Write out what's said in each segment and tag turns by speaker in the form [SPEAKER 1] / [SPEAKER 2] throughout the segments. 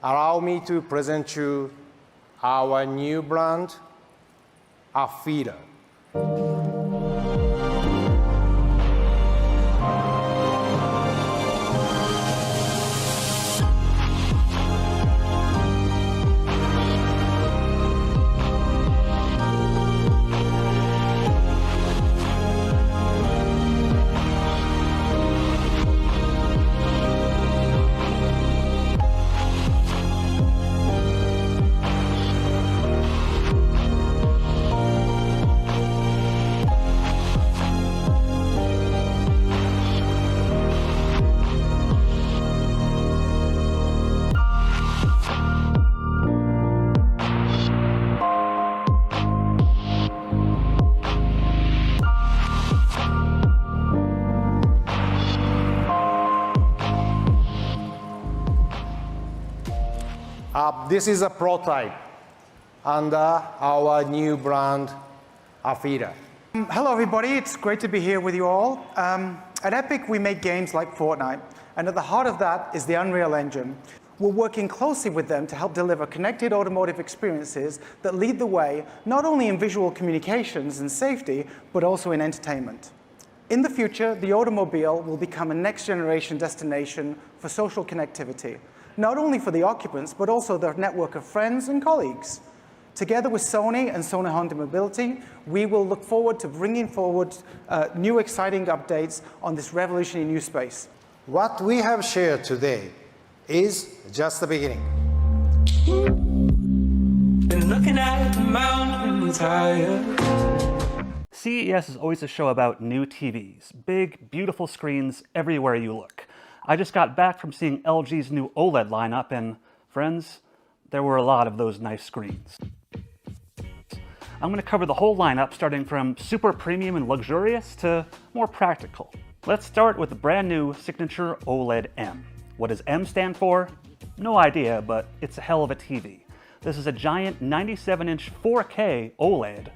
[SPEAKER 1] allow me to present you our new brand, Afida. This is a prototype under our new brand, Afida.
[SPEAKER 2] Hello everybody, it's great to be here with you all. At Epic we make games like Fortnite, and at the heart of that is the Unreal Engine. We're working closely with them to help deliver connected automotive experiences that lead the way not only in visual communications and safety, but also in entertainment. In the future, the automobile will become a next-generation destination for social connectivity, not only for the occupants, but also their network of friends and colleagues. Together with Sony and Sony Honda Mobility, we will look forward to bringing forward new exciting updates on this revolutionary new space.
[SPEAKER 1] What we have shared today is just the beginning.
[SPEAKER 3] Been looking at the mountains higher.
[SPEAKER 4] CES is always a show about new TVs, big, beautiful screens everywhere you look. I just got back from seeing LG's new OLED lineup, and friends, there were a lot of those nice screens. I'm going to cover the whole lineup, starting from super premium and luxurious to more practical. Let's start with the brand new signature OLED M. What does M stand for? No idea, but it's a hell of a TV. This is a giant 97-inch 4K OLED,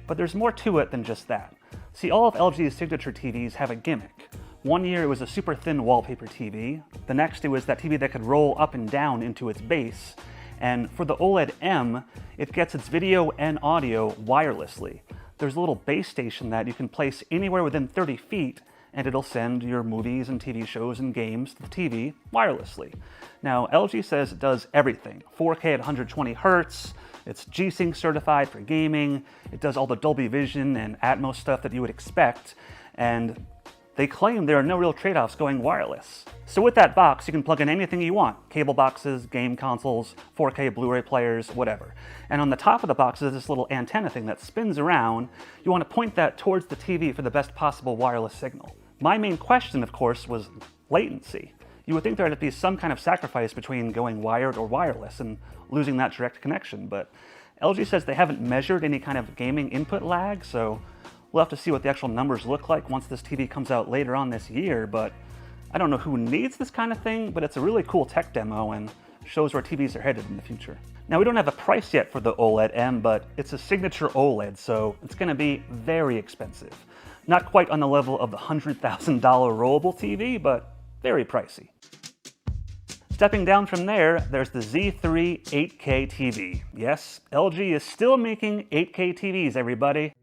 [SPEAKER 4] but there's more to it than just that. See, all of LG's signature TVs have a gimmick. One year it was a super thin wallpaper TV, the next it was that TV that could roll up and down into its base, and for the OLED M, it gets its video and audio wirelessly. There's a little base station that you can place anywhere within 30 feet, and it'll send your movies and TV shows and games to the TV wirelessly. Now, LG says it does everything. 4K at 120 Hz, it's G-Sync certified for gaming, it does all the Dolby Vision and Atmos stuff that you would expect, and they claim there are no real trade-offs going wireless. So with that box, you can plug in anything you want. Cable boxes, game consoles, 4K Blu-ray players, whatever. And on the top of the box is this little antenna thing that spins around. You want to point that towards the TV for the best possible wireless signal. My main question, of course, was latency. You would think there would be some kind of sacrifice between going wired or wireless and losing that direct connection, but LG says they haven't measured any kind of gaming input lag, so we'll have to see what the actual numbers look like once this TV comes out later on this year, but I don't know who needs this kind of thing, but it's a really cool tech demo and shows where TVs are headed in the future. Now, we don't have a price yet for the OLED M, but it's a signature OLED, so it's going to be very expensive. Not quite on the level of the $100,000 rollable TV, but very pricey. Stepping down from there, there's the Z3 8K TV. Yes, LG is still making 8K TVs, everybody.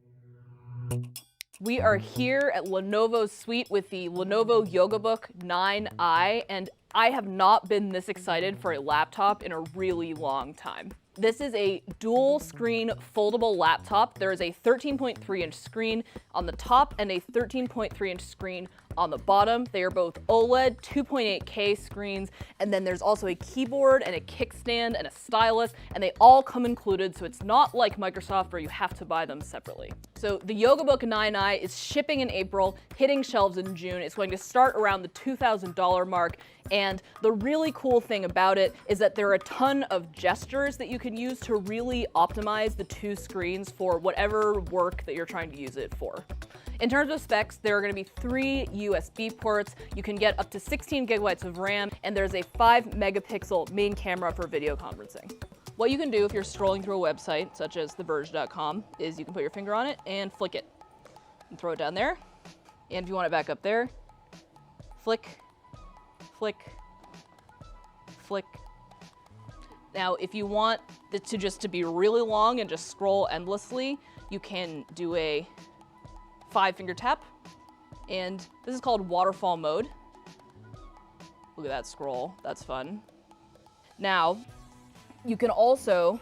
[SPEAKER 5] We are here at Lenovo's suite with the Lenovo YogaBook 9i, and I have not been this excited for a laptop in a really long time. This is a dual screen foldable laptop. There is a 13.3-inch screen on the top and a 13.3-inch screen on the bottom. They are both OLED 2.8K screens, and then there's also a keyboard and a kickstand and a stylus, and they all come included, so it's not like Microsoft where you have to buy them separately. So the YogaBook 9i is shipping in April, hitting shelves in June. It's going to start around the $2,000 mark, and the really cool thing about it is that there are a ton of gestures that you can use to really optimize the two screens for whatever work that you're trying to use it for. In terms of specs, there are going to be 3 USB ports. You can get up to 16 gigabytes of RAM, and there's a 5-megapixel main camera for video conferencing. What you can do if you're scrolling through a website, such as theverge.com, is you can put your finger on it and flick it. And throw it down there. And if you want it back up there, flick, flick, flick. Now, if you want it to just be really long and just scroll endlessly, you can do a 5-finger tap, and this is called waterfall mode. Look at that scroll, that's fun. Now, you can also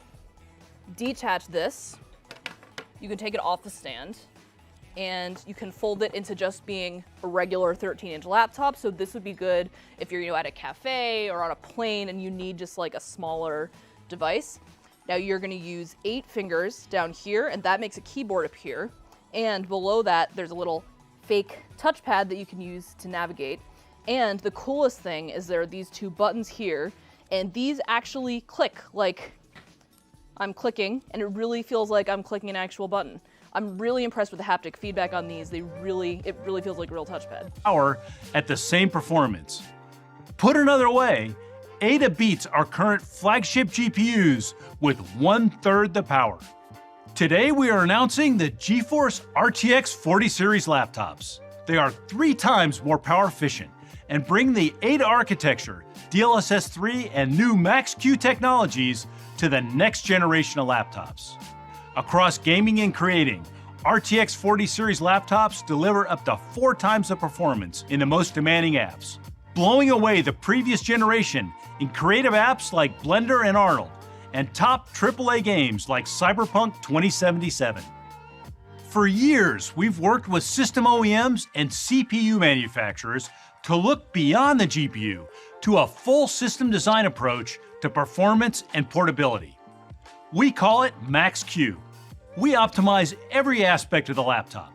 [SPEAKER 5] detach this. You can take it off the stand, and you can fold it into just being a regular 13-inch laptop. So this would be good if you're at a cafe or on a plane and you need just like a smaller device. Now you're gonna use 8 fingers down here, and that makes a keyboard appear. And below that, there's a little fake touchpad that you can use to navigate. And the coolest thing is there are these 2 buttons here, and these actually click like I'm clicking, and it really feels like I'm clicking an actual button. I'm really impressed with the haptic feedback on these. It really feels like a real touchpad.
[SPEAKER 6] Power at the same performance. Put another way, Ada beats our current flagship GPUs with 1/3 the power. Today we are announcing the GeForce RTX 40 series laptops. They are 3 times more power efficient and bring the Ada architecture, DLSS 3, and new Max-Q technologies to the next generation of laptops. Across gaming and creating, RTX 40 series laptops deliver up to 4 times the performance in the most demanding apps, blowing away the previous generation in creative apps like Blender and Arnold, and top AAA games like Cyberpunk 2077. For years, we've worked with system OEMs and CPU manufacturers to look beyond the GPU to a full system design approach to performance and portability. We call it Max-Q. We optimize every aspect of the laptop: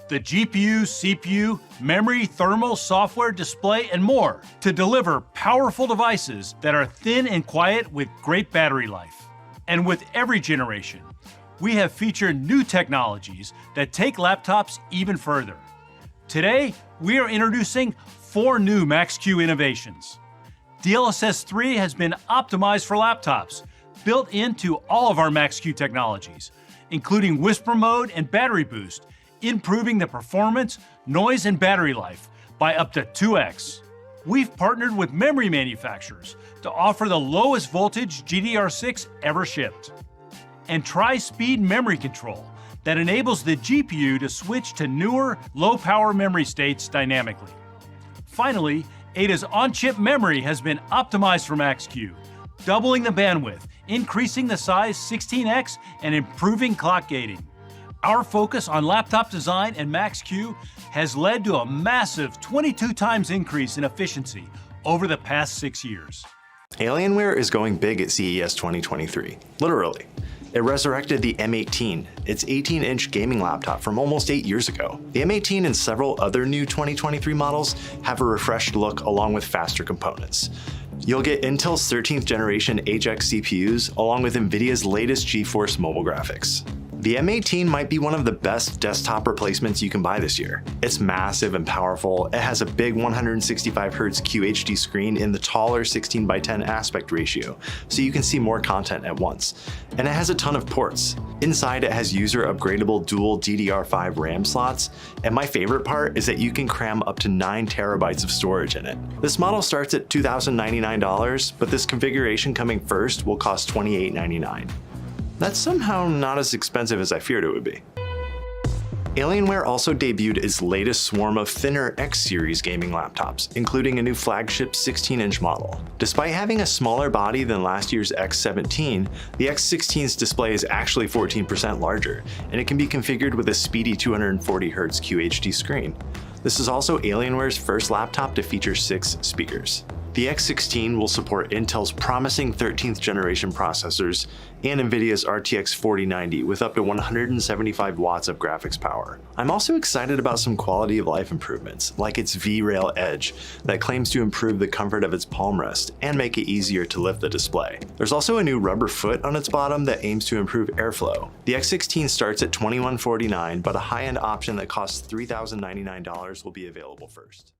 [SPEAKER 6] the GPU, CPU, memory, thermal, software, display, and more to deliver powerful devices that are thin and quiet with great battery life. And with every generation, we have featured new technologies that take laptops even further. Today, we are introducing 4 new Max-Q innovations. DLSS 3 has been optimized for laptops, built into all of our Max-Q technologies, including Whisper Mode and Battery Boost, improving the performance, noise, and battery life by up to 2x. We've partnered with memory manufacturers to offer the lowest voltage GDDR6 ever shipped. And tri-speed memory control that enables the GPU to switch to newer, low-power memory states dynamically. Finally, Ada's on-chip memory has been optimized for Max-Q, doubling the bandwidth, increasing the size 16x, and improving clock gating. Our focus on laptop design and Max-Q has led to a massive 22 times increase in efficiency over the past 6 years.
[SPEAKER 7] Alienware is going big at CES 2023, literally. It resurrected the M18, its 18-inch gaming laptop from almost 8 years ago. The M18 and several other new 2023 models have a refreshed look along with faster components. You'll get Intel's 13th generation HX CPUs along with Nvidia's latest GeForce mobile graphics. The M18 might be one of the best desktop replacements you can buy this year. It's massive and powerful. It has a big 165Hz QHD screen in the taller 16:10 aspect ratio, so you can see more content at once. And it has a ton of ports. Inside it has user upgradable dual DDR5 RAM slots, and my favorite part is that you can cram up to 9 terabytes of storage in it. This model starts at $2,099, but this configuration coming first will cost $2,899. That's somehow not as expensive as I feared it would be. Alienware also debuted its latest swarm of thinner X-series gaming laptops, including a new flagship 16-inch model. Despite having a smaller body than last year's X17, the X16's display is actually 14% larger, and it can be configured with a speedy 240Hz QHD screen. This is also Alienware's first laptop to feature 6 speakers. The X16 will support Intel's promising 13th generation processors and Nvidia's RTX 4090 with up to 175 watts of graphics power. I'm also excited about some quality of life improvements, like its V-Rail Edge that claims to improve the comfort of its palm rest and make it easier to lift the display. There's also a new rubber foot on its bottom that aims to improve airflow. The X16 starts at $2,149, but a high-end option that costs $3,099 will be available first.